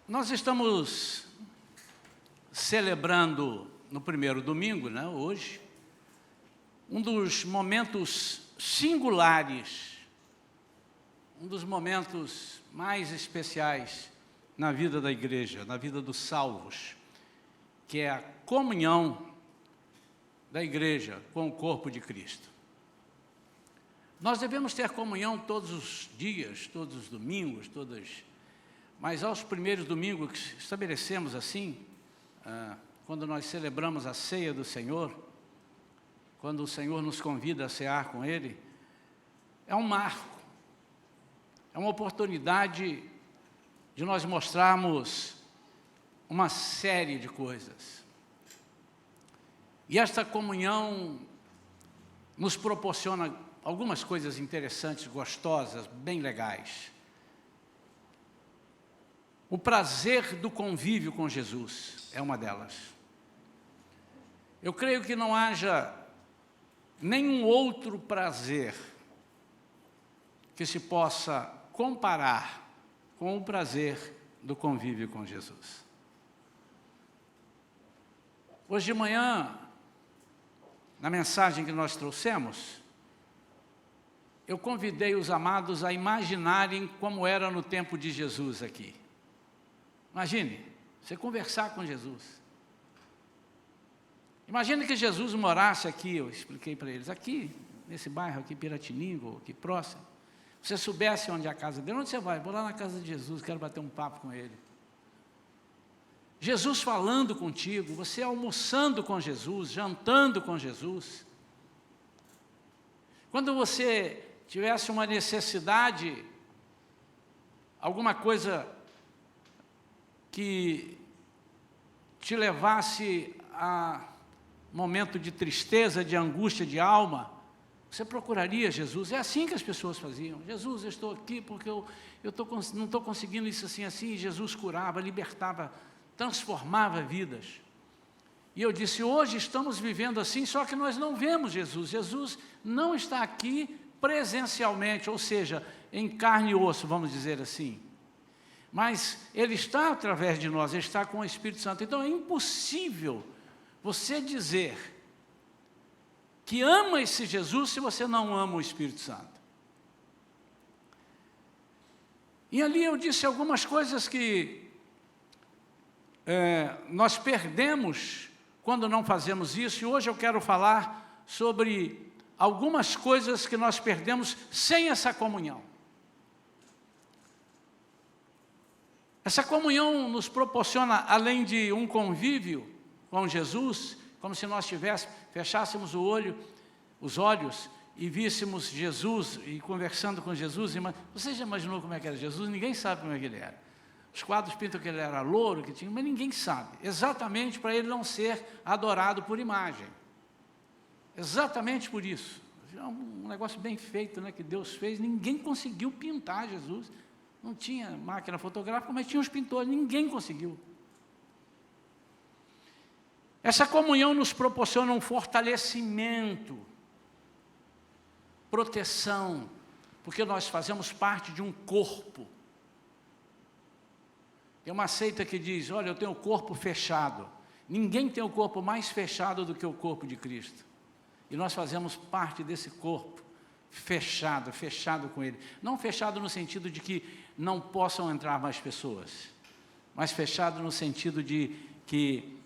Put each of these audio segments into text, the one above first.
Nós estamos celebrando no primeiro domingo, né, hoje, um dos momentos singulares, um dos momentos mais especiais na vida da igreja, na vida dos salvos, que é a comunhão da igreja com o corpo de Cristo. Nós devemos ter comunhão todos os dias, todos os domingos, mas aos primeiros domingos que estabelecemos assim, quando nós celebramos a ceia do Senhor, quando o Senhor nos convida a cear com Ele, é um marco, é uma oportunidade de nós mostrarmos uma série de coisas. E esta comunhão nos proporciona algumas coisas interessantes, gostosas, bem legais. O prazer do convívio com Jesus é uma delas. Eu creio que não haja nenhum outro prazer que se possa comparar com o prazer do convívio com Jesus. Hoje de manhã, na mensagem que nós trouxemos, eu convidei os amados a imaginarem como era no tempo de Jesus aqui. Imagine, você conversar com Jesus. Imagine que Jesus morasse aqui, eu expliquei para eles, aqui, nesse bairro aqui, Piratininga, aqui próximo. Você soubesse onde é a casa dele, onde você vai? Vou lá na casa de Jesus, quero bater um papo com ele. Jesus falando contigo, você almoçando com Jesus, jantando com Jesus. Quando você tivesse uma necessidade, alguma coisa que te levasse a momento de tristeza, de angústia, de alma, você procuraria Jesus. É assim que as pessoas faziam. Jesus, eu estou aqui porque eu não estou conseguindo isso assim, assim. E Jesus curava, libertava, transformava vidas. E eu disse, hoje estamos vivendo assim, só que nós não vemos Jesus. Jesus não está aqui presencialmente, ou seja, em carne e osso, vamos dizer assim. Mas Ele está através de nós, Ele está com o Espírito Santo. Então é impossível você dizer que ama esse Jesus se você não ama o Espírito Santo. E ali eu disse algumas coisas que nós perdemos quando não fazemos isso, e hoje eu quero falar sobre algumas coisas que nós perdemos sem essa comunhão. Essa comunhão nos proporciona, além de um convívio com Jesus, como se nós fechássemos os olhos e víssemos Jesus e conversando com Jesus. Você já imaginou como é que era Jesus? Ninguém sabe como é que ele era. Os quadros pintam que ele era louro, que tinha, mas ninguém sabe. Exatamente para ele não ser adorado por imagem. Exatamente por isso. É um negócio bem feito, né, que Deus fez. Ninguém conseguiu pintar Jesus. Não tinha máquina fotográfica, mas tinha os pintores, ninguém conseguiu. Essa comunhão nos proporciona um fortalecimento, proteção, porque nós fazemos parte de um corpo. Tem uma seita que diz, olha, eu tenho o corpo fechado. Ninguém tem o corpo mais fechado do que o corpo de Cristo. E nós fazemos parte desse corpo. Fechado com Ele. Não fechado no sentido de que não possam entrar mais pessoas, mas fechado no sentido de que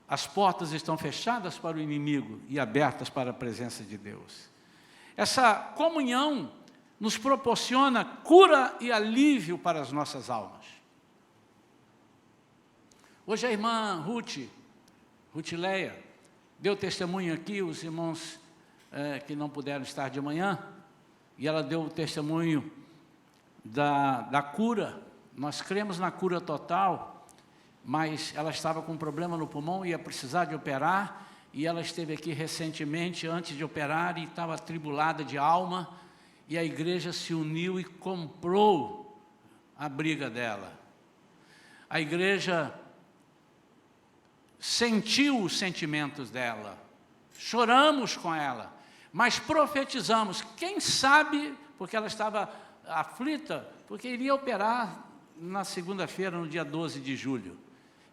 as portas estão fechadas para o inimigo e abertas para a presença de Deus. Essa comunhão nos proporciona cura e alívio para as nossas almas. Hoje a irmã Ruth Leia, deu testemunho aqui, os irmãos que não puderam estar de manhã, e ela deu o testemunho da cura. Nós cremos na cura total, mas ela estava com um problema no pulmão, ia precisar de operar, e ela esteve aqui recentemente, antes de operar, e estava atribulada de alma, e a igreja se uniu e comprou a briga dela. A igreja sentiu os sentimentos dela, choramos com ela, mas profetizamos, quem sabe, porque ela estava aflita, porque iria operar na segunda-feira, no dia 12 de julho.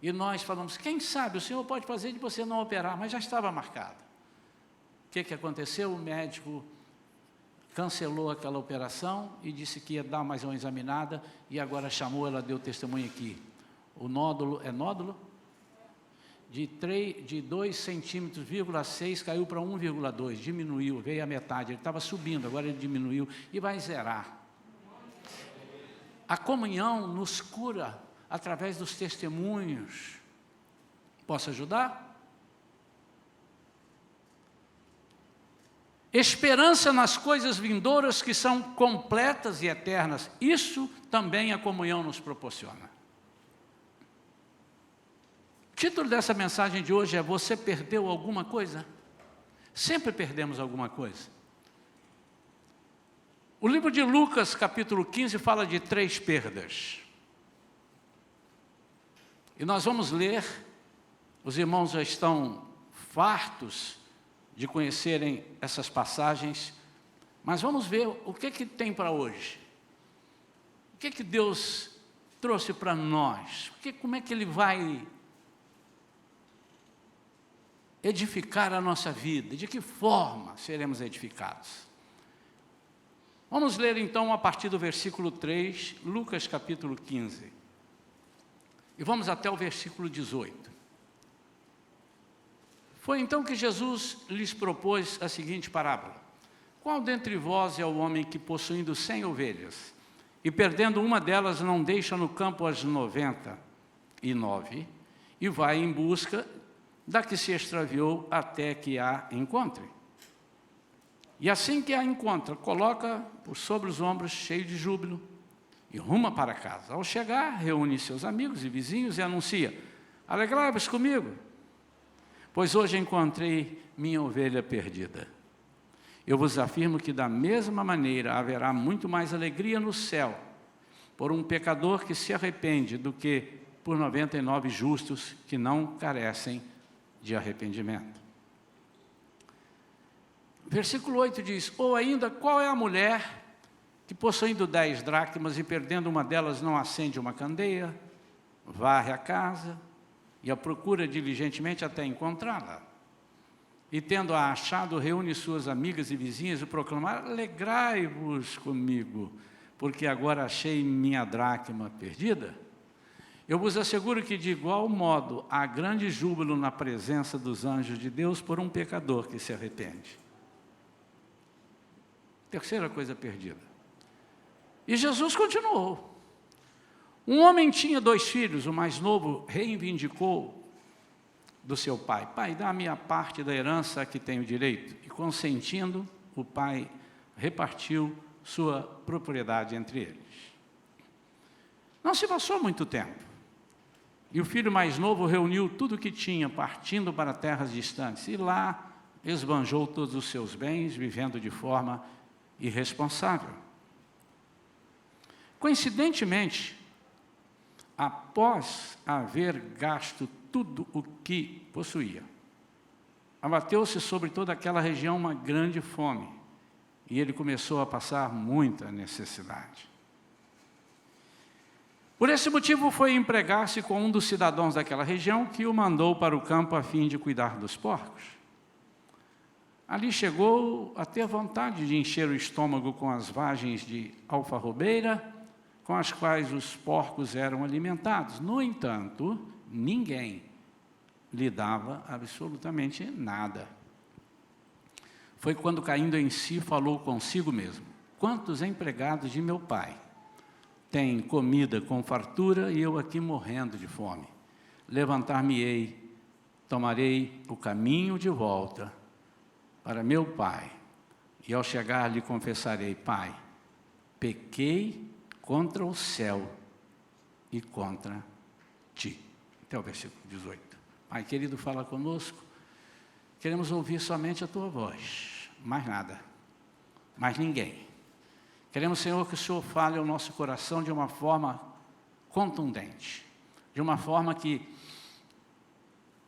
E nós falamos, quem sabe o senhor pode fazer de você não operar, mas já estava marcado. O que aconteceu? O médico cancelou aquela operação e disse que ia dar mais uma examinada, e agora chamou, ela deu testemunho aqui. O nódulo, é nódulo? De 2,6 centímetros, caiu para 1,2, diminuiu, veio a metade. Ele estava subindo, agora ele diminuiu e vai zerar. A comunhão nos cura através dos testemunhos. Posso ajudar? Esperança nas coisas vindouras que são completas e eternas. Isso também a comunhão nos proporciona. O título dessa mensagem de hoje é: você perdeu alguma coisa? Sempre perdemos alguma coisa. O livro de Lucas, capítulo 15, fala de 3 perdas. E nós vamos ler, os irmãos já estão fartos de conhecerem essas passagens, mas vamos ver o que tem para hoje. O que Deus trouxe para nós? Como é que Ele vai edificar a nossa vida? De que forma seremos edificados? Vamos ler então a partir do versículo 3, Lucas capítulo 15. E vamos até o versículo 18. Foi então que Jesus lhes propôs a seguinte parábola: qual dentre vós é o homem que, possuindo 100 ovelhas, e perdendo uma delas, não deixa no campo as 99, e vai em busca da que se extraviou até que a encontre? E assim que a encontra, coloca por sobre os ombros, cheio de júbilo, e ruma para casa. Ao chegar, reúne seus amigos e vizinhos e anuncia: alegrai-vos comigo, pois hoje encontrei minha ovelha perdida. Eu vos afirmo que da mesma maneira haverá muito mais alegria no céu por um pecador que se arrepende do que por 99 justos que não carecem de arrependimento. Versículo 8 diz: ou ainda, qual é a mulher que, possuindo 10 dracmas e perdendo uma delas, não acende uma candeia, varre a casa e a procura diligentemente até encontrá-la? E tendo-a achado, reúne suas amigas e vizinhas e proclama: alegrai-vos comigo, porque agora achei minha dracma perdida. Eu vos asseguro que, de igual modo, há grande júbilo na presença dos anjos de Deus por um pecador que se arrepende. Terceira coisa perdida. E Jesus continuou. Um homem tinha 2 filhos, o mais novo reivindicou do seu pai: pai, dá-me a parte da herança a que tenho direito. E consentindo, o pai repartiu sua propriedade entre eles. Não se passou muito tempo, e o filho mais novo reuniu tudo o que tinha, partindo para terras distantes, e lá esbanjou todos os seus bens, vivendo de forma irresponsável. Coincidentemente, após haver gasto tudo o que possuía, abateu-se sobre toda aquela região uma grande fome, e ele começou a passar muita necessidade. Por esse motivo, foi empregar-se com um dos cidadãos daquela região, que o mandou para o campo a fim de cuidar dos porcos. Ali chegou a ter vontade de encher o estômago com as vagens de alfarrobeira, com as quais os porcos eram alimentados. No entanto, ninguém lhe dava absolutamente nada. Foi quando, caindo em si, falou consigo mesmo: quantos empregados de meu pai têm comida com fartura, e eu aqui morrendo de fome? Levantar-me-ei, tomarei o caminho de volta para meu pai, e ao chegar lhe confessarei: pai, pequei contra o céu e contra ti. Até o versículo 18. Pai querido, fala conosco. Queremos ouvir somente a tua voz, mais nada, mais ninguém. Queremos, Senhor, que o Senhor fale ao nosso coração de uma forma contundente, de uma forma que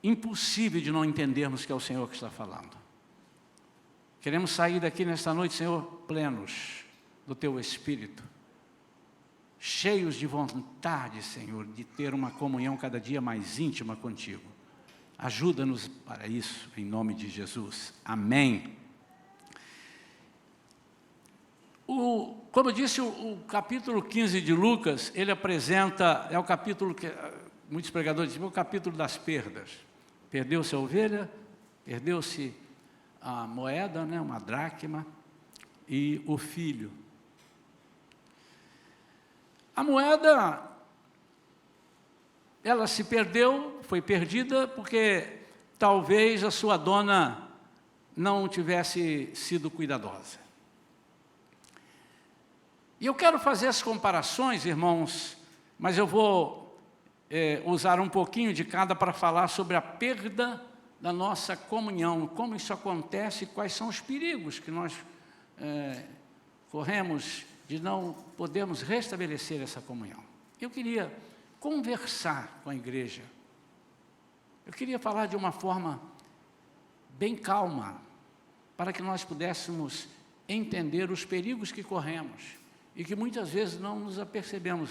impossível de não entendermos que é o Senhor que está falando. Queremos sair daqui nesta noite, Senhor, plenos do Teu Espírito, cheios de vontade, Senhor, de ter uma comunhão cada dia mais íntima contigo. Ajuda-nos para isso, em nome de Jesus. Amém. Como eu disse, o capítulo 15 de Lucas, ele apresenta, é o capítulo que muitos pregadores dizem, é o capítulo das perdas. Perdeu-se a ovelha, perdeu-se a moeda, né, uma dracma, e o filho. A moeda, ela se perdeu, foi perdida porque talvez a sua dona não tivesse sido cuidadosa. E eu quero fazer as comparações, irmãos, mas eu vou usar um pouquinho de cada para falar sobre a perda da nossa comunhão, como isso acontece, quais são os perigos que nós corremos de não podermos restabelecer essa comunhão. Eu queria conversar com a igreja. Eu queria falar de uma forma bem calma, para que nós pudéssemos entender os perigos que corremos e que muitas vezes não nos apercebemos.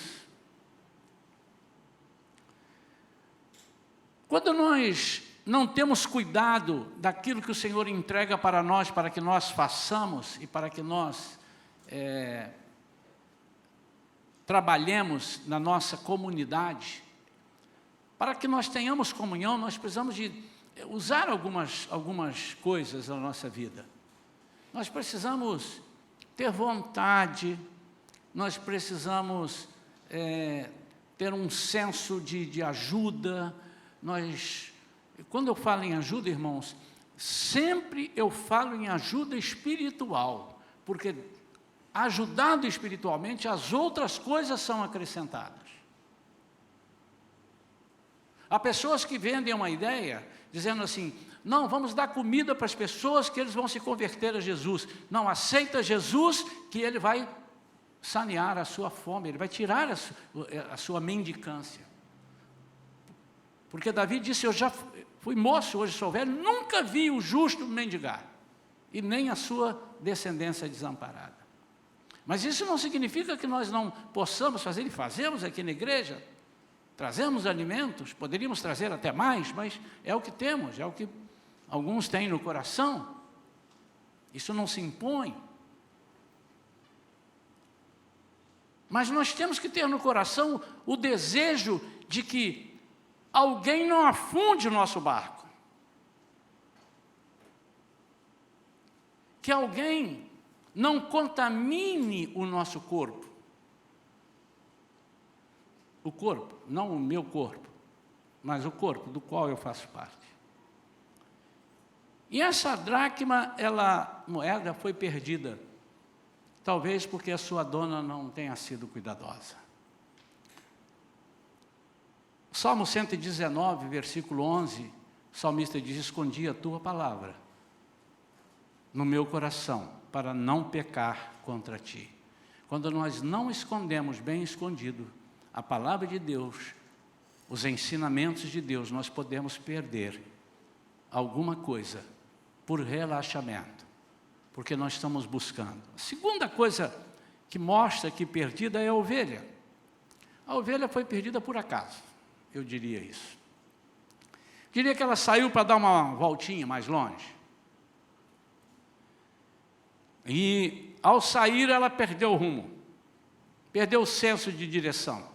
Quando nós não temos cuidado daquilo que o Senhor entrega para que nós façamos e para que nós trabalhemos na nossa comunidade, para que nós tenhamos comunhão, nós precisamos de usar algumas coisas na nossa vida. Nós precisamos ter vontade, nós precisamos ter um senso de ajuda. Quando eu falo em ajuda, irmãos, sempre eu falo em ajuda espiritual, porque ajudado espiritualmente, as outras coisas são acrescentadas. Há pessoas que vendem uma ideia, dizendo assim, não, vamos dar comida para as pessoas que eles vão se converter a Jesus. Não, aceita Jesus que Ele vai sanear a sua fome, Ele vai tirar a sua mendicância. Porque Davi disse, eu já fui moço, hoje sou velho, nunca vi o justo mendigar, e nem a sua descendência desamparada. Mas isso não significa que nós não possamos fazer, e fazemos aqui na igreja, trazemos alimentos, poderíamos trazer até mais, mas é o que temos, é o que alguns têm no coração. Isso não se impõe. Mas nós temos que ter no coração o desejo de que alguém não afunde o nosso barco. Que alguém não contamine o nosso corpo. O corpo, não o meu corpo, mas o corpo do qual eu faço parte. E essa dracma, moeda foi perdida, talvez porque a sua dona não tenha sido cuidadosa. Salmo 119, versículo 11, o salmista diz, escondi a tua palavra no meu coração, para não pecar contra ti. Quando nós não escondemos bem escondido a palavra de Deus, os ensinamentos de Deus, nós podemos perder alguma coisa por relaxamento, porque nós estamos buscando. A segunda coisa que mostra que perdida é a ovelha. A ovelha foi perdida por acaso, eu diria isso. Diria que ela saiu para dar uma voltinha mais longe. E ao sair ela perdeu o rumo, perdeu o senso de direção.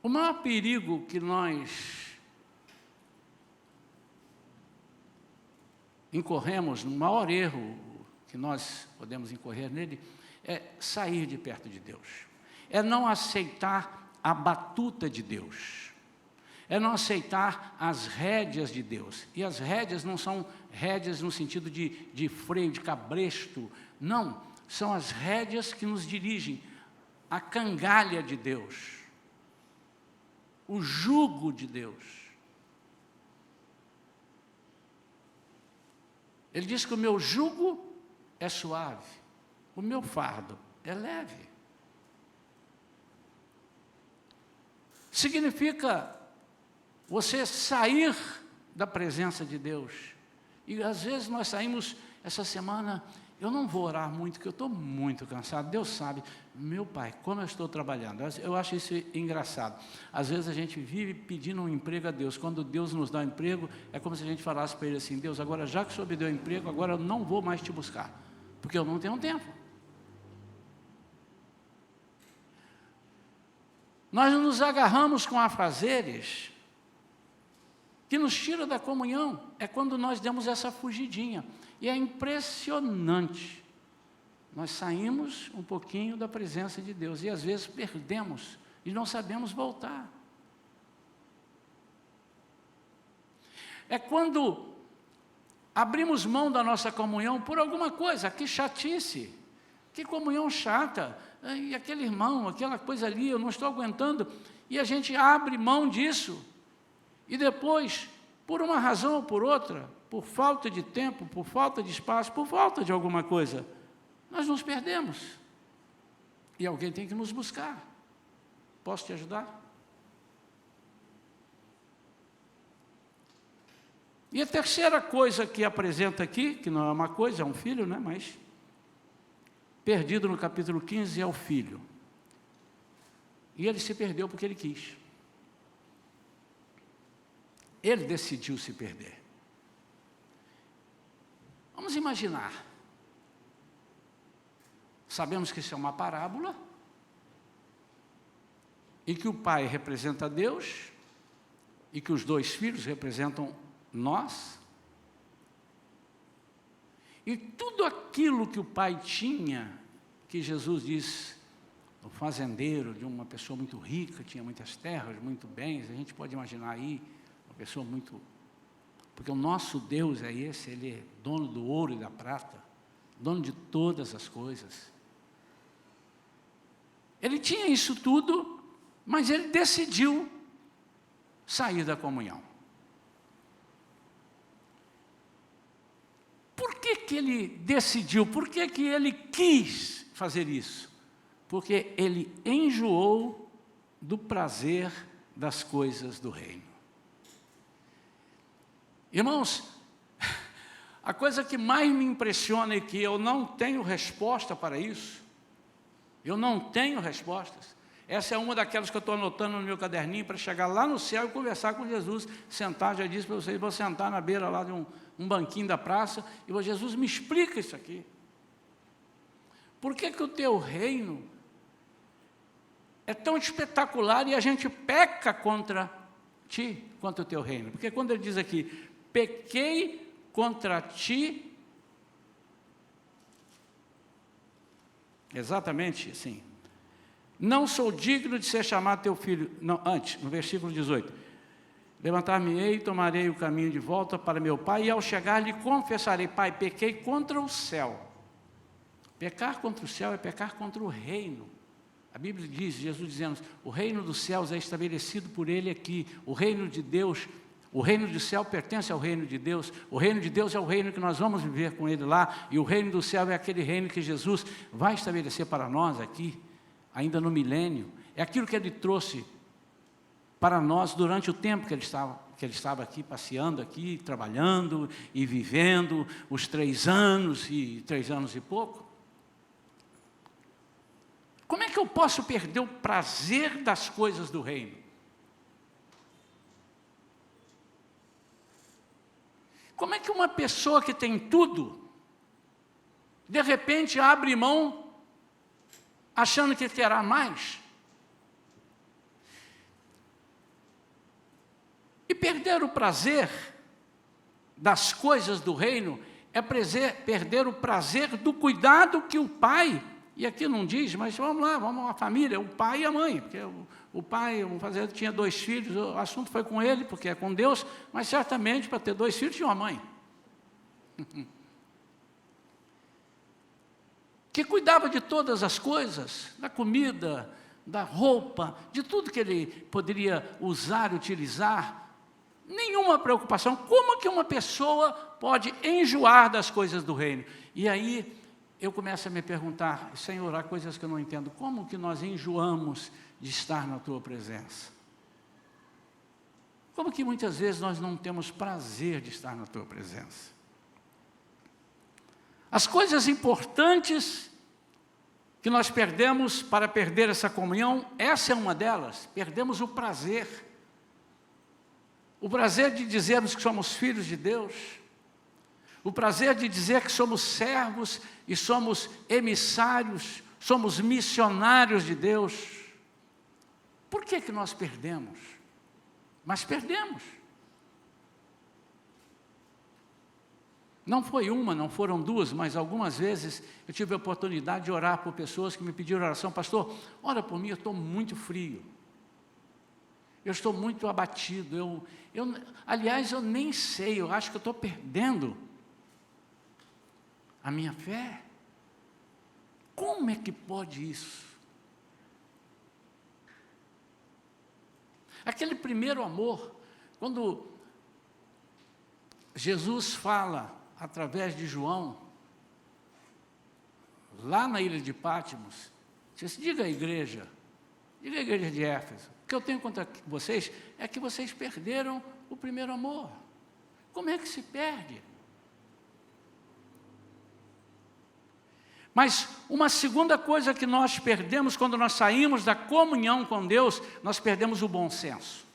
O maior perigo que nós incorremos, o maior erro que nós podemos incorrer nele, é sair de perto de Deus. É não aceitar a batuta de Deus. É não aceitar as rédeas de Deus. E as rédeas não são rédeas no sentido de freio, de cabresto. Não, são as rédeas que nos dirigem, a cangalha de Deus, o jugo de Deus. Ele diz que o meu jugo é suave, o meu fardo é leve. Significa você sair da presença de Deus. E às vezes nós saímos, essa semana eu não vou orar muito, porque eu estou muito cansado. Deus sabe, meu Pai, como eu estou trabalhando. Eu acho isso engraçado. Às vezes a gente vive pedindo um emprego a Deus. Quando Deus nos dá um emprego, é como se a gente falasse para Ele assim: Deus, agora já que o Senhor me deu um emprego, agora eu não vou mais te buscar, porque eu não tenho tempo. Nós nos agarramos com afazeres que nos tira da comunhão. É quando nós demos essa fugidinha. E é impressionante. Nós saímos um pouquinho da presença de Deus e às vezes perdemos e não sabemos voltar. É quando abrimos mão da nossa comunhão por alguma coisa, que chatice, que comunhão chata, e aquele irmão, aquela coisa ali, eu não estou aguentando, e a gente abre mão disso, e depois, por uma razão ou por outra, por falta de tempo, por falta de espaço, por falta de alguma coisa, nós nos perdemos. E alguém tem que nos buscar. Posso te ajudar? E a terceira coisa que apresenta aqui, que não é uma coisa, é um filho, né? Mas perdido no capítulo 15 é o filho. E ele se perdeu porque ele quis. Ele decidiu se perder. Vamos imaginar. Sabemos que isso é uma parábola e que o pai representa Deus e que os dois filhos representam nós. E tudo aquilo que o pai tinha, que Jesus diz, o fazendeiro de uma pessoa muito rica, tinha muitas terras, muito bens, a gente pode imaginar aí, uma pessoa muito... Porque o nosso Deus é esse, Ele é dono do ouro e da prata, dono de todas as coisas. Ele tinha isso tudo, mas ele decidiu sair da comunhão. Por que ele decidiu? Por que ele quis fazer isso? Porque ele enjoou do prazer das coisas do reino. Irmãos, a coisa que mais me impressiona é que eu não tenho resposta para isso. Eu não tenho respostas. Essa é uma daquelas que eu estou anotando no meu caderninho para chegar lá no céu e conversar com Jesus. Sentar, já disse para vocês, vou sentar na beira lá de um banquinho da praça e vou, Jesus, me explica isso aqui. Por que o teu reino é tão espetacular e a gente peca contra ti, contra o teu reino? Porque quando ele diz aqui, pequei contra ti, exatamente assim, não sou digno de ser chamado teu filho. Não, antes, no versículo 18, levantar-me-ei e tomarei o caminho de volta para meu pai, e ao chegar lhe confessarei, pai, pequei contra o céu. Pecar contra o céu é pecar contra o reino. A Bíblia diz, Jesus dizendo, o reino dos céus é estabelecido por ele aqui, o reino de Deus. O reino do céu pertence ao reino de Deus. O reino de Deus é o reino que nós vamos viver com Ele lá. E o reino do céu é aquele reino que Jesus vai estabelecer para nós aqui, ainda no milênio. É aquilo que Ele trouxe para nós durante o tempo que Ele estava aqui, passeando aqui, trabalhando e vivendo os 3 anos e pouco. Como é que eu posso perder o prazer das coisas do reino? Como é que uma pessoa que tem tudo, de repente abre mão, achando que terá mais? E perder o prazer das coisas do reino é perder o prazer do cuidado que o pai, e aqui não diz, mas vamos lá, vamos à família, o pai e a mãe, porque o pai, vamos fazer, tinha 2 filhos, o assunto foi com ele, porque é com Deus, mas certamente para ter 2 filhos tinha uma mãe. Que cuidava de todas as coisas, da comida, da roupa, de tudo que ele poderia usar, utilizar. Nenhuma preocupação. Como que uma pessoa pode enjoar das coisas do reino? E aí eu começo a me perguntar, Senhor, há coisas que eu não entendo. Como que nós enjoamos de estar na Tua presença? Como que muitas vezes nós não temos prazer de estar na Tua presença? As coisas importantes que nós perdemos para perder essa comunhão, essa é uma delas. Perdemos o prazer. O prazer de dizermos que somos filhos de Deus. O prazer de dizer que somos servos e somos emissários, somos missionários de Deus. Por que nós perdemos? Mas perdemos. Não foi uma, não foram duas, mas algumas vezes eu tive a oportunidade de orar por pessoas que me pediram oração. Pastor, ora por mim, eu estou muito frio. Eu estou muito abatido. Aliás, eu nem sei, eu acho que eu estou perdendo a minha fé. Como é que pode isso? Aquele primeiro amor, quando Jesus fala através de João, lá na ilha de Patmos, diz: diga à igreja de Éfeso, o que eu tenho contra vocês é que vocês perderam o primeiro amor. Como é que se perde? Mas uma segunda coisa que nós perdemos quando nós saímos da comunhão com Deus, nós perdemos o bom senso.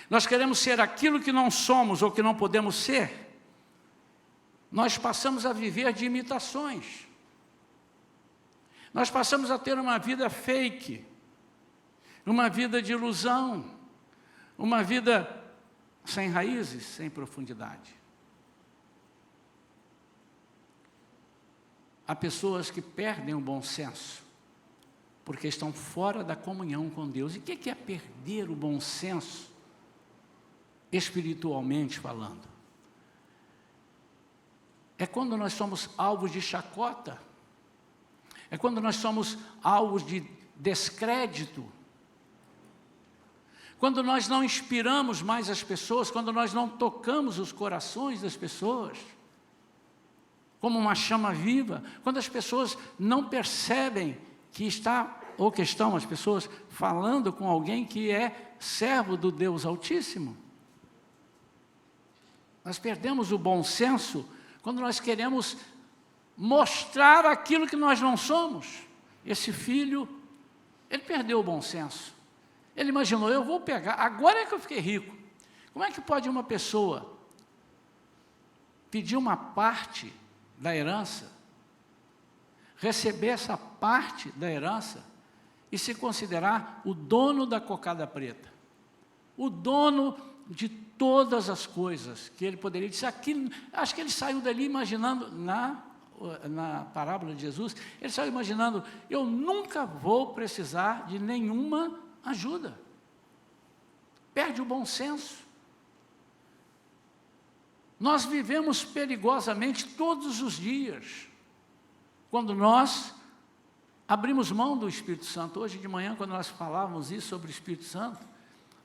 Nós queremos ser aquilo que não somos ou que não podemos ser. Nós passamos a viver de imitações. Nós passamos a ter uma vida fake, uma vida de ilusão, uma vida sem raízes, sem profundidade. Há pessoas que perdem o bom senso, porque estão fora da comunhão com Deus. E o que é perder o bom senso, espiritualmente falando? É quando nós somos alvos de chacota, é quando nós somos alvos de descrédito, quando nós não inspiramos mais as pessoas, quando nós não tocamos os corações das pessoas, como uma chama viva, quando as pessoas não percebem que estão as pessoas falando com alguém que é servo do Deus Altíssimo. Nós perdemos o bom senso quando nós queremos mostrar aquilo que nós não somos. Esse filho, ele perdeu o bom senso. Ele imaginou: eu vou pegar, agora é que eu fiquei rico. Como é que pode uma pessoa pedir uma parte da herança, receber essa parte da herança e se considerar o dono da cocada preta, o dono de todas as coisas que ele poderia dizer? Acho que ele saiu dali imaginando, na parábola de Jesus, ele saiu imaginando: eu nunca vou precisar de nenhuma ajuda. Perde o bom senso. Nós vivemos perigosamente todos os dias, quando nós abrimos mão do Espírito Santo. Hoje de manhã, quando nós falávamos isso sobre o Espírito Santo,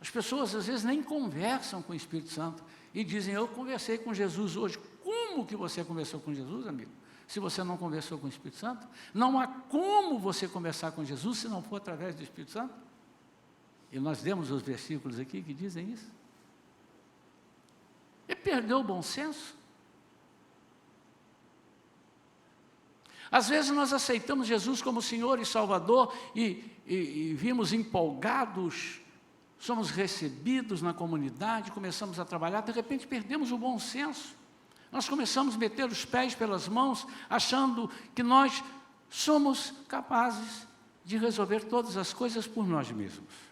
as pessoas às vezes nem conversam com o Espírito Santo e dizem: eu conversei com Jesus hoje. Como que você conversou com Jesus, amigo? Se você não conversou com o Espírito Santo? Não há como você conversar com Jesus se não for através do Espírito Santo. E nós demos os versículos aqui que dizem isso. Ele perdeu o bom senso. Às vezes nós aceitamos Jesus como Senhor e Salvador e vimos empolgados, somos recebidos na comunidade, começamos a trabalhar, de repente perdemos o bom senso. Nós começamos a meter os pés pelas mãos, achando que nós somos capazes de resolver todas as coisas por nós mesmos.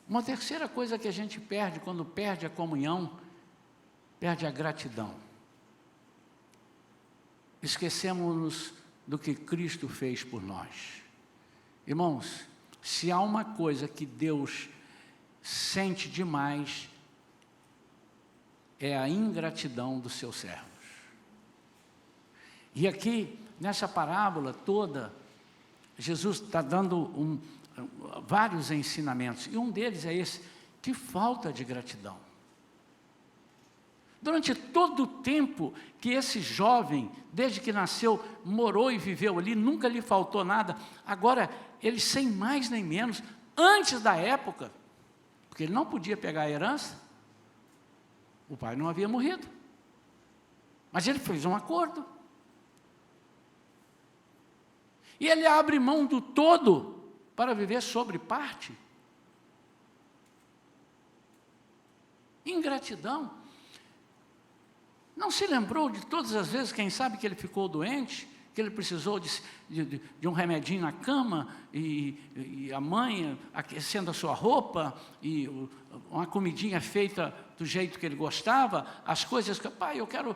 Uma terceira coisa que a gente perde quando perde a comunhão, perde a gratidão. Esquecemos-nos do que Cristo fez por nós. Irmãos, se há uma coisa que Deus sente demais, é a ingratidão dos seus servos. E aqui, nessa parábola toda, Jesus está dando vários ensinamentos, e um deles é esse: que falta de gratidão. Durante todo o tempo que esse jovem, desde que nasceu, morou e viveu ali, nunca lhe faltou nada. Agora, ele sem mais nem menos, antes da época, porque ele não podia pegar a herança, o pai não havia morrido. Mas ele fez um acordo. E ele abre mão do todo para viver sobre parte. Ingratidão. Não se lembrou de todas as vezes, quem sabe, que ele ficou doente, que ele precisou de um remedinho na cama, e a mãe aquecendo a sua roupa, e uma comidinha feita do jeito que ele gostava, as coisas que, pai, eu quero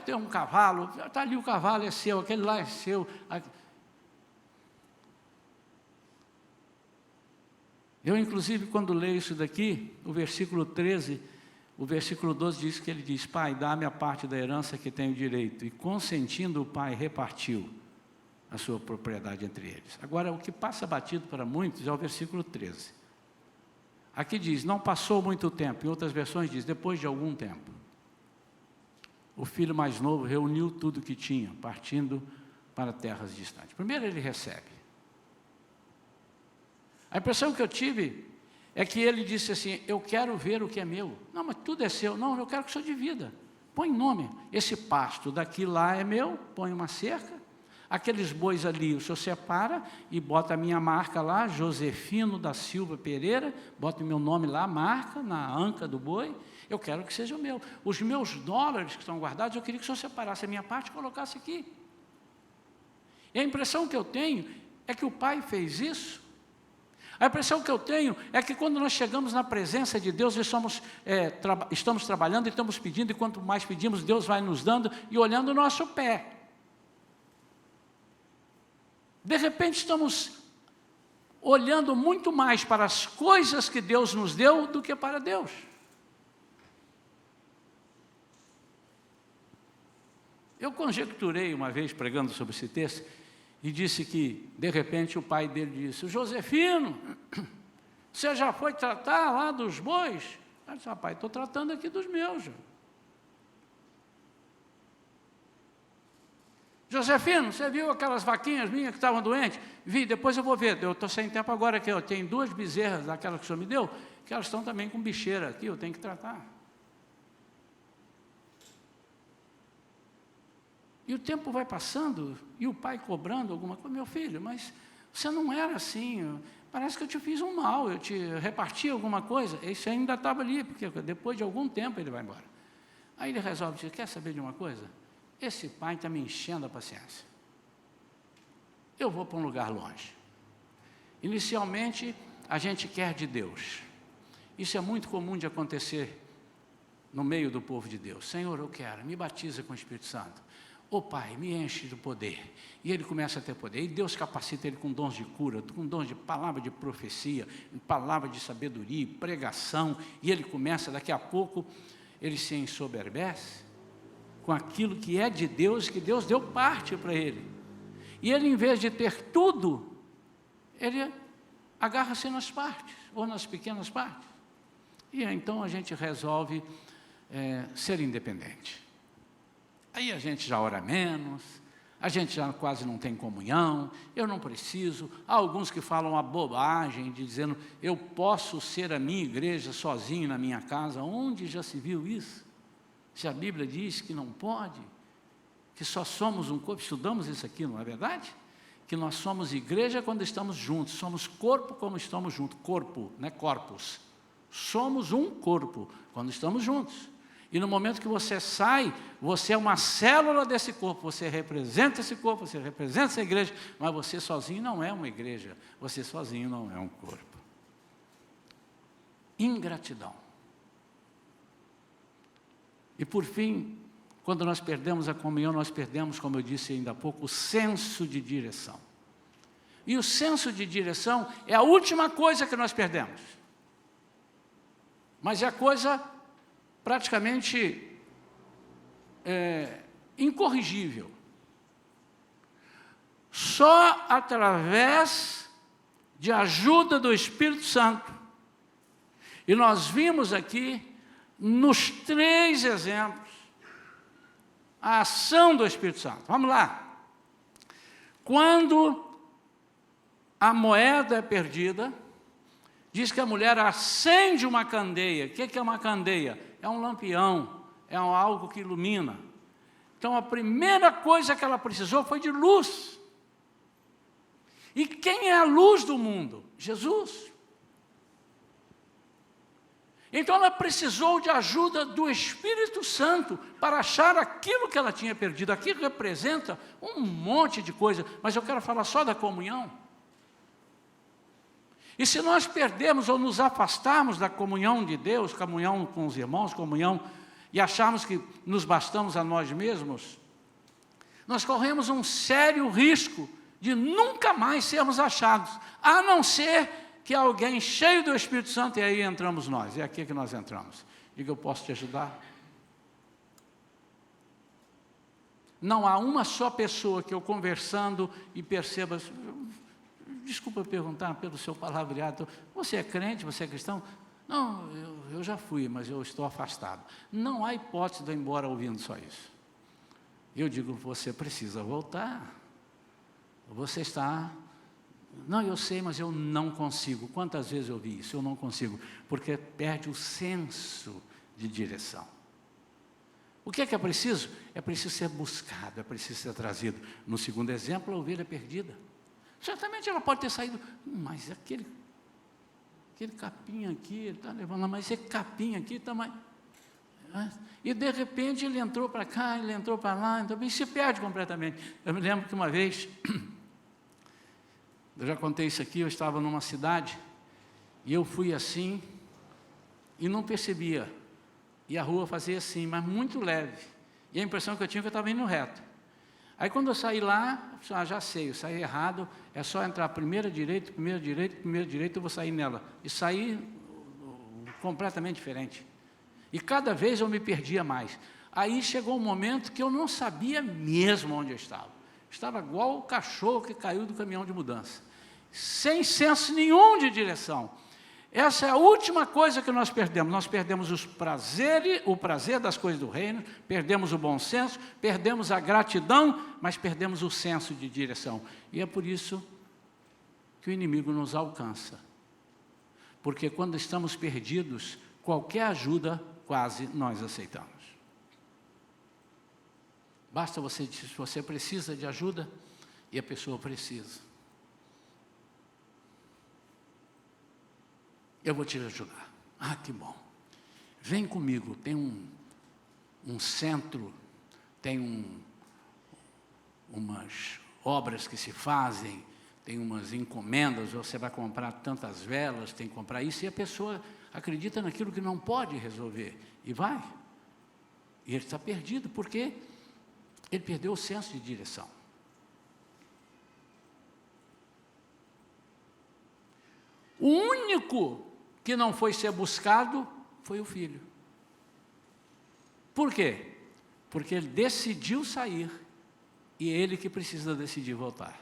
ter um cavalo, está ali o cavalo, é seu, aquele lá é seu. Eu, inclusive, quando leio isso daqui, o versículo 13, o versículo 12 diz que ele diz: pai, dá-me a parte da herança que tenho direito. E consentindo, o pai repartiu a sua propriedade entre eles. Agora, o que passa batido para muitos é o versículo 13. Aqui diz: não passou muito tempo. Em outras versões diz: depois de algum tempo. O filho mais novo reuniu tudo o que tinha, partindo para terras distantes. Primeiro ele recebe. A impressão que eu tive é que ele disse assim: eu quero ver o que é meu. Não, mas tudo é seu. Não, eu quero que o senhor divida. Põe nome. Esse pasto daqui lá é meu, põe uma cerca. Aqueles bois ali, o senhor separa e bota a minha marca lá, Josefino da Silva Pereira, bota o meu nome lá, marca na anca do boi. Eu quero que seja o meu. Os meus dólares que estão guardados, eu queria que o senhor separasse a minha parte e colocasse aqui. E a impressão que eu tenho é que o pai fez isso. A impressão que eu tenho é que quando nós chegamos na presença de Deus, estamos trabalhando e estamos pedindo, e quanto mais pedimos, Deus vai nos dando e olhando o nosso pé. De repente estamos olhando muito mais para as coisas que Deus nos deu do que para Deus. Eu conjecturei uma vez, pregando sobre esse texto, e disse que, de repente, o pai dele disse: Josefino, você já foi tratar lá dos bois? Eu disse: pai, estou tratando aqui dos meus. Josefino, você viu aquelas vaquinhas minhas que estavam doentes? Vi, depois eu vou ver. Eu estou sem tempo agora aqui. Eu tenho 2 bezerras daquelas que o senhor me deu, que elas estão também com bicheira aqui, eu tenho que tratar. E o tempo vai passando, e o pai cobrando alguma coisa: meu filho, mas você não era assim, parece que eu te fiz um mal, eu te reparti alguma coisa. Esse ainda estava ali, porque depois de algum tempo ele vai embora. Aí ele resolve dizer: quer saber de uma coisa? Esse pai está me enchendo a paciência. Eu vou para um lugar longe. Inicialmente, a gente quer de Deus. Isso é muito comum de acontecer no meio do povo de Deus. Senhor, eu quero, me batiza com o Espírito Santo. Ô pai, me enche do poder. E ele começa a ter poder. E Deus capacita ele com dons de cura, com dons de palavra de profecia, palavra de sabedoria, pregação. E ele começa, daqui a pouco, ele se ensoberbece com aquilo que é de Deus, que Deus deu parte para ele. E ele, em vez de ter tudo, ele agarra-se nas partes, ou nas pequenas partes. E então a gente resolve ser independente. Aí a gente já ora menos, a gente já quase não tem comunhão, eu não preciso. Há alguns que falam a bobagem, dizendo: eu posso ser a minha igreja sozinho na minha casa. Onde já se viu isso? Se a Bíblia diz que não pode, que só somos um corpo, estudamos isso aqui, não é verdade? Que nós somos igreja quando estamos juntos, somos corpo quando estamos juntos. Corpo, não é corpus. Somos um corpo quando estamos juntos. E no momento que você sai, você é uma célula desse corpo, você representa esse corpo, você representa essa igreja, mas você sozinho não é uma igreja, você sozinho não é um corpo. Ingratidão. E por fim, quando nós perdemos a comunhão, nós perdemos, como eu disse ainda há pouco, o senso de direção. E o senso de direção é a última coisa que nós perdemos. Mas é a coisa praticamente incorrigível. Só através de ajuda do Espírito Santo. E nós vimos aqui, nos 3 exemplos, a ação do Espírito Santo. Vamos lá. Quando a moeda é perdida, diz que a mulher acende uma candeia. O que é uma candeia? É um lampião, é algo que ilumina. Então, a primeira coisa que ela precisou foi de luz. E quem é a luz do mundo? Jesus. Então, ela precisou de ajuda do Espírito Santo para achar aquilo que ela tinha perdido. Aqui representa um monte de coisa, mas eu quero falar só da comunhão. E se nós perdermos ou nos afastarmos da comunhão de Deus, comunhão com os irmãos, comunhão, e acharmos que nos bastamos a nós mesmos, nós corremos um sério risco de nunca mais sermos achados, a não ser que alguém cheio do Espírito Santo, e aí entramos nós, é aqui que nós entramos. Diga, eu posso te ajudar? Não há uma só pessoa que eu conversando e perceba, desculpa perguntar pelo seu palavreado, você é crente, você é cristão? Não, eu já fui, mas eu estou afastado. Não há hipótese de eu ir embora ouvindo só isso. Eu digo, você precisa voltar. Você está... Não, eu sei, mas eu não consigo. Quantas vezes eu vi isso? Eu não consigo, porque perde o senso de direção. O que é preciso? É preciso ser buscado, é preciso ser trazido. No segundo exemplo, a ovelha perdida. Certamente ela pode ter saído, mas aquele capim aqui, ele está levando lá, mas esse capim aqui está mais... E de repente ele entrou para cá, ele entrou para lá, e se perde completamente. Eu me lembro que uma vez, eu já contei isso aqui, eu estava numa cidade, e eu fui assim, e não percebia. E a rua fazia assim, mas muito leve. E a impressão que eu tinha é que eu estava indo reto. Aí quando eu saí lá, já sei, eu saí errado, é só entrar primeira direita, eu vou sair nela. E saí completamente diferente. E cada vez eu me perdia mais. Aí chegou um momento que eu não sabia mesmo onde eu estava. Estava igual o cachorro que caiu do caminhão de mudança. Sem senso nenhum de direção. Essa é a última coisa que nós perdemos. Nós perdemos o prazer das coisas do reino, perdemos o bom senso, perdemos a gratidão, mas perdemos o senso de direção. E é por isso que o inimigo nos alcança. Porque quando estamos perdidos, qualquer ajuda, quase nós aceitamos. Basta você dizer se você precisa de ajuda, e a pessoa precisa. Eu vou te ajudar. Ah, que bom. Vem comigo, tem um centro, tem umas obras que se fazem, tem umas encomendas, você vai comprar tantas velas, tem que comprar isso, e a pessoa acredita naquilo que não pode resolver, e vai. E ele está perdido, porque ele perdeu o senso de direção. O único que não foi ser buscado foi o filho. Por quê? Porque ele decidiu sair, e é ele que precisa decidir voltar.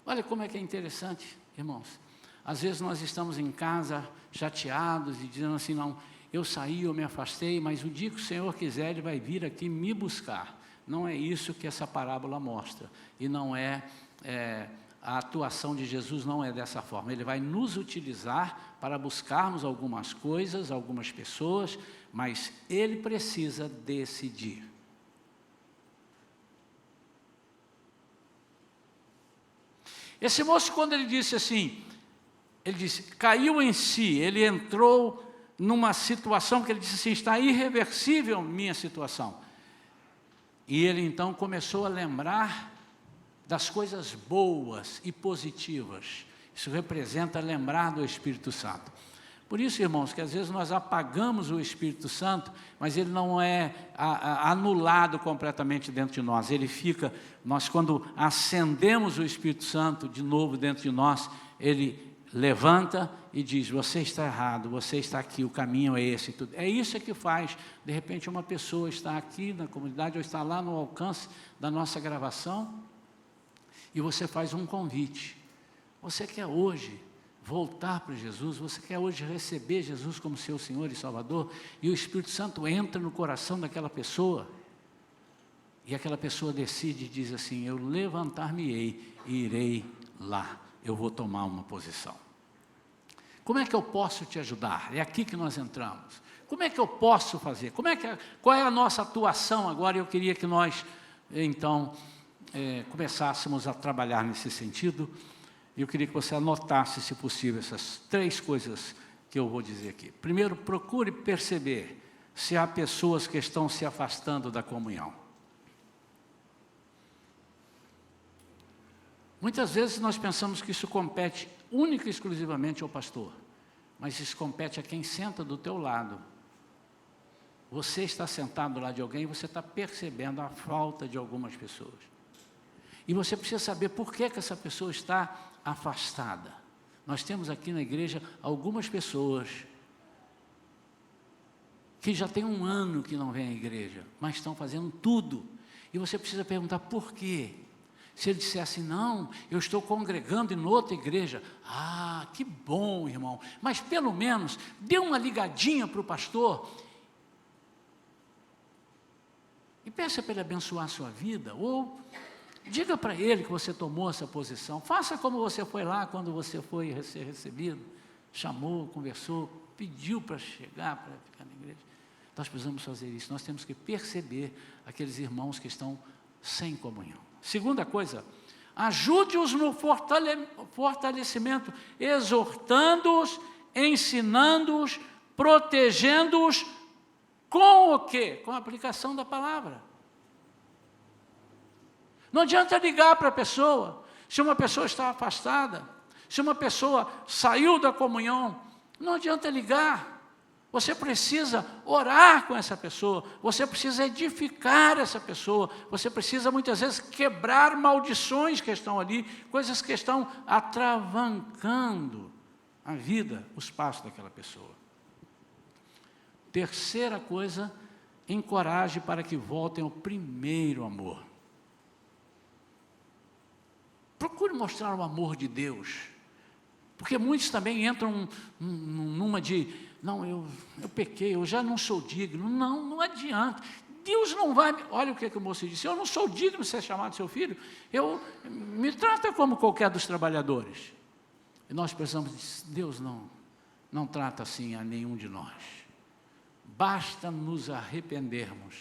Olha como é que é interessante, irmãos. Às vezes nós estamos em casa chateados e dizendo assim, não, eu saí, eu me afastei, mas o dia que o Senhor quiser, Ele vai vir aqui me buscar. Não é isso que essa parábola mostra, e não a atuação de Jesus não é dessa forma. Ele vai nos utilizar para buscarmos algumas coisas, algumas pessoas, mas Ele precisa decidir. Esse moço, quando ele disse assim, ele disse, caiu em si, ele entrou numa situação que ele disse assim, está irreversível minha situação. E ele então começou a lembrar das coisas boas e positivas. Isso representa lembrar do Espírito Santo. Por isso, irmãos, que às vezes nós apagamos o Espírito Santo, mas ele não é anulado completamente dentro de nós. Ele fica, nós quando acendemos o Espírito Santo de novo dentro de nós, ele levanta e diz, você está errado, você está aqui, o caminho é esse. Tudo. É isso que faz, de repente, uma pessoa está aqui na comunidade, ou está lá no alcance da nossa gravação, e você faz um convite. Você quer hoje voltar para Jesus, você quer hoje receber Jesus como seu Senhor e Salvador, e o Espírito Santo entra no coração daquela pessoa, e aquela pessoa decide e diz assim, eu levantar-me-ei e irei lá, eu vou tomar uma posição. Como é que eu posso te ajudar? É aqui que nós entramos. Como é que eu posso fazer? Qual é a nossa atuação agora? Eu queria que nós, então, começássemos a trabalhar nesse sentido. Eu queria que você anotasse, se possível, essas 3 coisas que eu vou dizer aqui. Primeiro, procure perceber se há pessoas que estão se afastando da comunhão. Muitas vezes nós pensamos que isso compete única e exclusivamente ao pastor, mas isso compete a quem senta do teu lado. Você está sentado do lado de alguém e você está percebendo a falta de algumas pessoas. E você precisa saber por que essa pessoa está afastada. Nós temos aqui na igreja algumas pessoas que já tem 1 ano que não vêm à igreja, mas estão fazendo tudo. E você precisa perguntar por quê. Se ele disser assim, não, eu estou congregando em outra igreja. Ah, que bom, irmão. Mas pelo menos, dê uma ligadinha para o pastor e peça para ele abençoar a sua vida. Ou diga para ele que você tomou essa posição. Faça como você foi lá quando você foi ser recebido. Chamou, conversou, pediu para chegar, para ficar na igreja. Nós precisamos fazer isso. Nós temos que perceber aqueles irmãos que estão sem comunhão. Segunda coisa, ajude-os no fortalecimento, exortando-os, ensinando-os, protegendo-os, com o quê? Com a aplicação da palavra. Não adianta ligar para a pessoa, se uma pessoa está afastada, se uma pessoa saiu da comunhão, não adianta ligar. Você precisa orar com essa pessoa, você precisa edificar essa pessoa, você precisa muitas vezes quebrar maldições que estão ali, coisas que estão atravancando a vida, os passos daquela pessoa. Terceira coisa, encoraje para que voltem ao primeiro amor. Procure mostrar o amor de Deus, porque muitos também entram numa de... Não, eu pequei, eu já não sou digno. Não adianta. Deus não vai... Olha o que o moço disse. Eu não sou digno de ser chamado seu filho. Me trata como qualquer dos trabalhadores. E nós precisamos... Deus não trata assim a nenhum de nós. Basta nos arrependermos.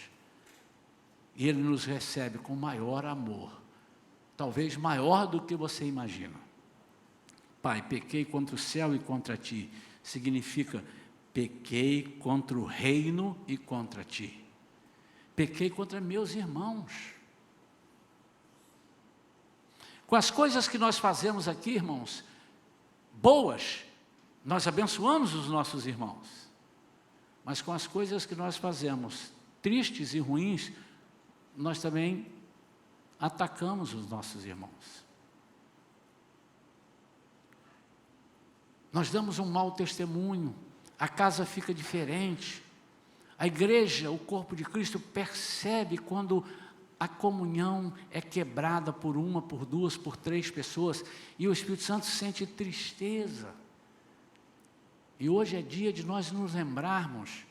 E Ele nos recebe com maior amor. Talvez maior do que você imagina. Pai, pequei contra o céu e contra ti. Significa... Pequei contra o reino e contra ti. Pequei contra meus irmãos. Com as coisas que nós fazemos aqui, irmãos, boas, nós abençoamos os nossos irmãos. Mas com as coisas que nós fazemos, tristes e ruins, nós também atacamos os nossos irmãos. Nós damos um mau testemunho. A casa fica diferente. A igreja, o corpo de Cristo, percebe quando a comunhão é quebrada por 1, por 2, por 3 pessoas, e o Espírito Santo sente tristeza. E hoje é dia de nós nos lembrarmos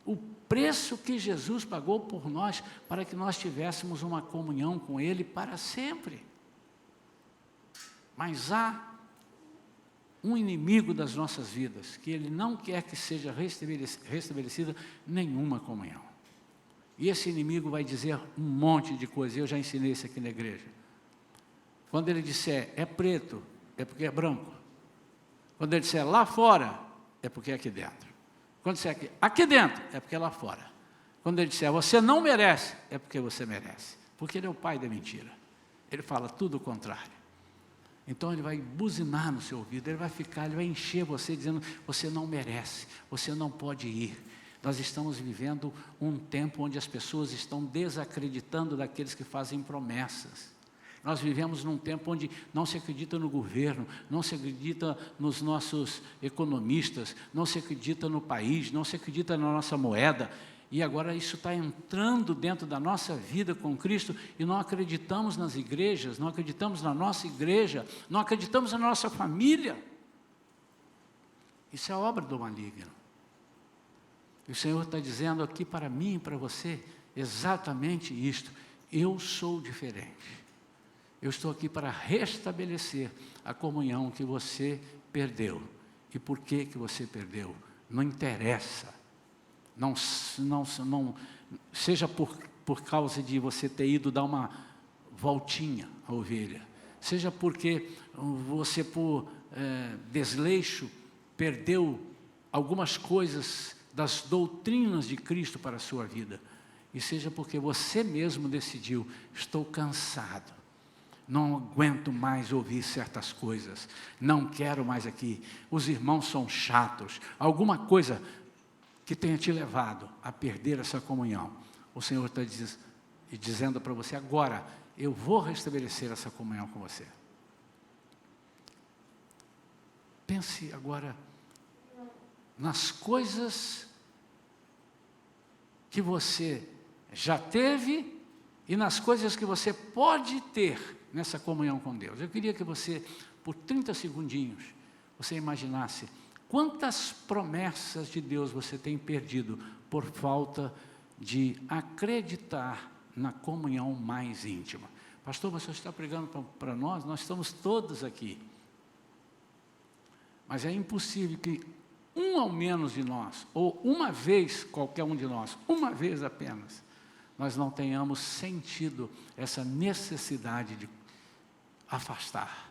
o preço que Jesus pagou por nós, para que nós tivéssemos uma comunhão com Ele para sempre. Mas há um inimigo das nossas vidas, que Ele não quer que seja restabelecida nenhuma comunhão. E esse inimigo vai dizer um monte de coisas, eu já ensinei isso aqui na igreja. Quando ele disser é preto, é porque é branco. Quando ele disser lá fora, é porque é aqui dentro. Quando disser aqui dentro, é porque é lá fora. Quando ele disser você não merece, é porque você merece. Porque ele é o pai da mentira. Ele fala tudo o contrário. Então ele vai buzinar no seu ouvido, ele vai encher você dizendo, você não merece, você não pode ir. Nós estamos vivendo um tempo onde as pessoas estão desacreditando daqueles que fazem promessas. Nós vivemos num tempo onde não se acredita no governo, não se acredita nos nossos economistas, não se acredita no país, não se acredita na nossa moeda. E agora isso está entrando dentro da nossa vida com Cristo e não acreditamos nas igrejas, não acreditamos na nossa igreja, não acreditamos na nossa família. Isso é obra do maligno. E o Senhor está dizendo aqui para mim e para você exatamente isto. Eu sou diferente. Eu estou aqui para restabelecer a comunhão que você perdeu. e por que você perdeu. Não interessa. Não seja por causa de você ter ido dar uma voltinha à ovelha. Seja porque você, por desleixo, perdeu algumas coisas das doutrinas de Cristo para a sua vida. E seja porque você mesmo decidiu, estou cansado, não aguento mais ouvir certas coisas, não quero mais aqui, os irmãos são chatos, alguma coisa que tenha te levado a perder essa comunhão. O Senhor está dizendo para você, agora eu vou restabelecer essa comunhão com você. Pense agora nas coisas que você já teve e nas coisas que você pode ter nessa comunhão com Deus. Eu queria que você, por 30 segundinhos, você imaginasse quantas promessas de Deus você tem perdido por falta de acreditar na comunhão mais íntima. Pastor, você está pregando para nós estamos todos aqui. Mas é impossível que um ao menos de nós, ou uma vez qualquer um de nós, uma vez apenas, nós não tenhamos sentido essa necessidade de afastar,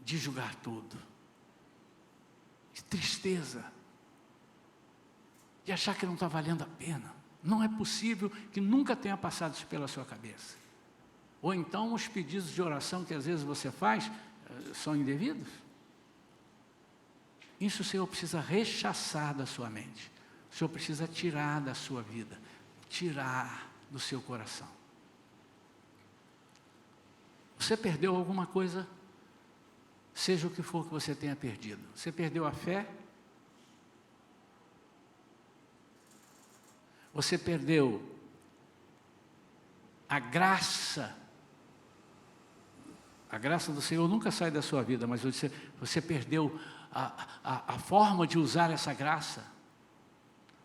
de julgar tudo, de tristeza, de achar que não está valendo a pena. Não é possível que nunca tenha passado isso pela sua cabeça. Ou então os pedidos de oração que às vezes você faz são indevidos. Isso o Senhor precisa rechaçar da sua mente. O Senhor precisa tirar da sua vida, tirar do seu coração. Você perdeu alguma coisa, seja o que for que você tenha perdido. Você perdeu a fé? Você perdeu a graça? A graça do Senhor nunca sai da sua vida, mas você perdeu a forma de usar essa graça.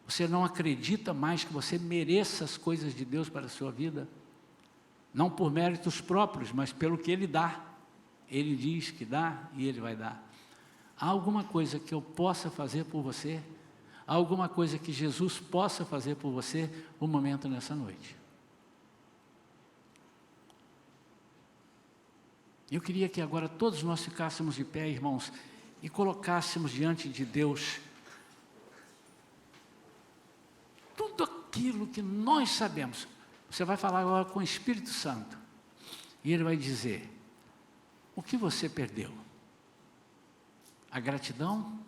Você não acredita mais que você mereça as coisas de Deus para a sua vida, não por méritos próprios, mas pelo que Ele dá. Ele diz que dá e Ele vai dar. Há alguma coisa que eu possa fazer por você? Há alguma coisa que Jesus possa fazer por você um momento nessa noite? Eu queria que agora todos nós ficássemos de pé, irmãos, e colocássemos diante de Deus tudo aquilo que nós sabemos. Você vai falar agora com o Espírito Santo, e Ele vai dizer, o que você perdeu? A gratidão?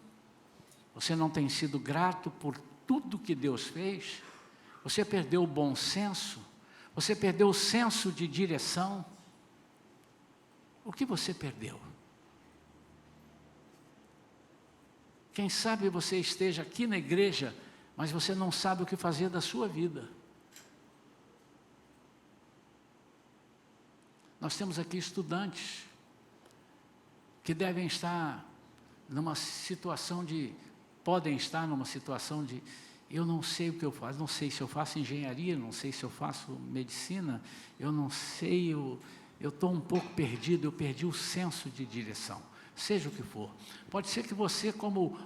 Você não tem sido grato por tudo que Deus fez? Você perdeu o bom senso? Você perdeu o senso de direção? O que você perdeu? Quem sabe você esteja aqui na igreja, mas você não sabe o que fazer da sua vida. Nós temos aqui estudantes que devem estar numa situação de, podem estar numa situação de, eu não sei o que eu faço, não sei se eu faço engenharia, não sei se eu faço medicina, eu não sei, eu estou um pouco perdido, eu perdi o senso de direção. Seja o que for. Pode ser que você, como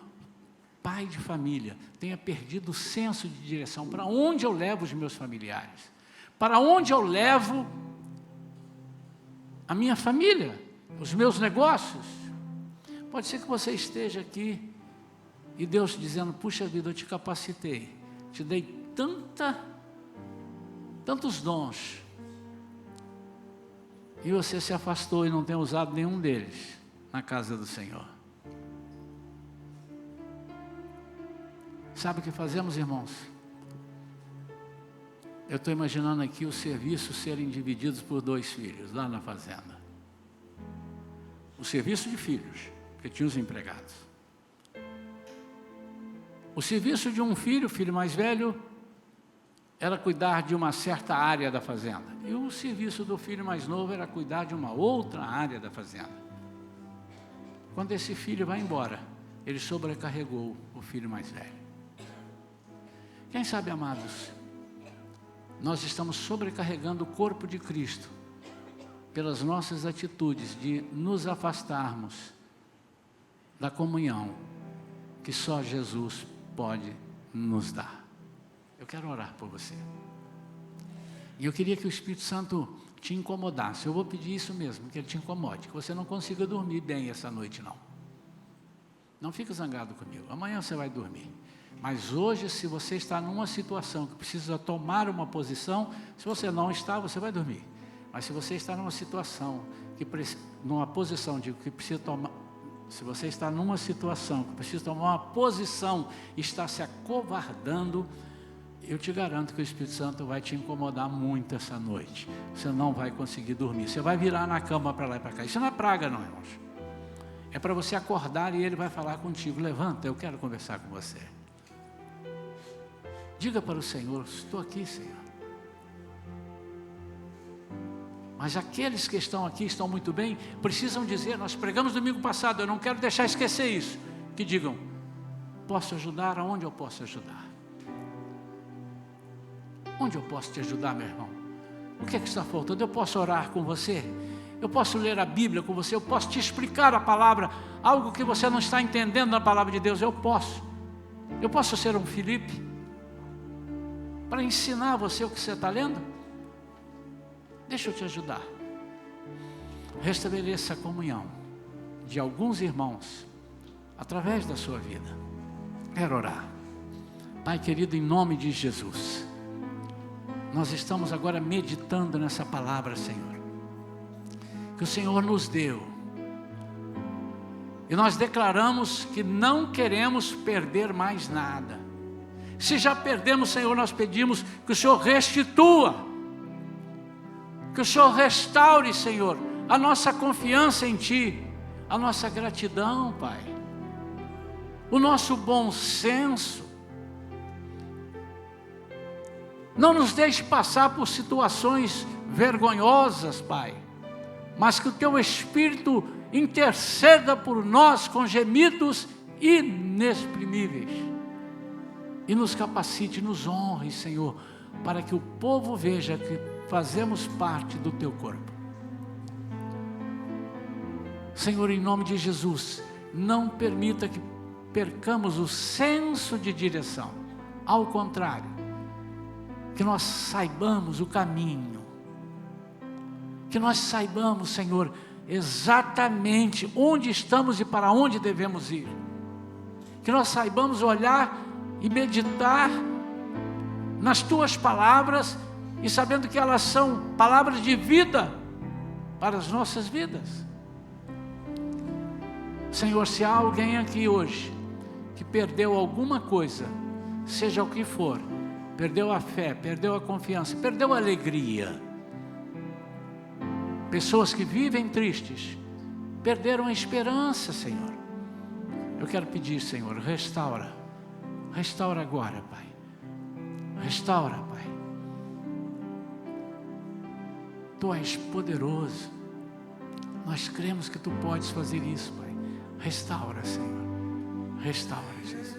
pai de família, tenha perdido o senso de direção. Para onde eu levo os meus familiares? Para onde eu levo a minha família? Os meus negócios? Pode ser que você esteja aqui e Deus dizendo, puxa vida, eu te capacitei, te dei tantos dons, e você se afastou e não tem usado nenhum deles na casa do Senhor. Sabe o que fazemos, irmãos? Eu estou imaginando aqui os serviços serem divididos por 2 filhos, lá na fazenda. O serviço de filhos, porque tinha os empregados. O serviço de um filho, o filho mais velho, era cuidar de uma certa área da fazenda. E o serviço do filho mais novo era cuidar de uma outra área da fazenda. Quando esse filho vai embora, ele sobrecarregou o filho mais velho. Quem sabe, amados, nós estamos sobrecarregando o corpo de Cristo pelas nossas atitudes de nos afastarmos da comunhão que só Jesus pode nos dar. Eu quero orar por você. E eu queria que o Espírito Santo te incomodasse. Eu vou pedir isso mesmo, que ele te incomode, que você não consiga dormir bem essa noite, não. Não fique zangado comigo, amanhã você vai dormir. Mas hoje, se você está numa situação que precisa tomar uma posição, se você não está, você vai dormir. Mas se você está numa situação numa posição de que precisa tomar, se você está numa situação que precisa tomar uma posição e está se acovardando, eu te garanto que o Espírito Santo vai te incomodar muito essa noite. Você não vai conseguir dormir. Você vai virar na cama para lá e para cá. Isso não é praga, não, irmãos. É para você acordar e ele vai falar contigo. Levanta, eu quero conversar com você. Diga para o Senhor, estou aqui, Senhor. Mas aqueles que estão aqui, estão muito bem, precisam dizer, nós pregamos domingo passado, eu não quero deixar esquecer isso. Que digam, posso ajudar? Aonde eu posso ajudar? Onde eu posso te ajudar, meu irmão? O que é que está faltando? Eu posso orar com você? Eu posso ler a Bíblia com você? Eu posso te explicar a palavra? Algo que você não está entendendo na palavra de Deus? Eu posso. Eu posso ser um Filipe? Para ensinar você o que você está lendo? Deixa eu te ajudar. Restabeleça a comunhão de alguns irmãos através da sua vida. Quero orar. Pai querido, em nome de Jesus, nós estamos agora meditando nessa palavra, Senhor, que o Senhor nos deu. E nós declaramos que não queremos perder mais nada. Se já perdemos, Senhor, nós pedimos que o Senhor restitua, que o Senhor restaure, Senhor, a nossa confiança em Ti, a nossa gratidão, Pai, o nosso bom senso. Não nos deixe passar por situações vergonhosas, Pai, mas que o Teu Espírito interceda por nós com gemidos inexprimíveis e nos capacite, nos honre, Senhor, para que o povo veja que fazemos parte do Teu corpo. Senhor, em nome de Jesus, não permita que percamos o senso de direção. Ao contrário, que nós saibamos o caminho, que nós saibamos, Senhor, exatamente onde estamos e para onde devemos ir, que nós saibamos olhar e meditar nas Tuas palavras, e sabendo que elas são palavras de vida para as nossas vidas. Senhor, se há alguém aqui hoje que perdeu alguma coisa, seja o que for, perdeu a fé, perdeu a confiança, perdeu a alegria, pessoas que vivem tristes, perderam a esperança, Senhor, eu quero pedir, Senhor, restaura agora, Pai, restaura, Pai. Tu és poderoso, nós cremos que Tu podes fazer isso, Pai. Restaura, Senhor, restaura, Jesus.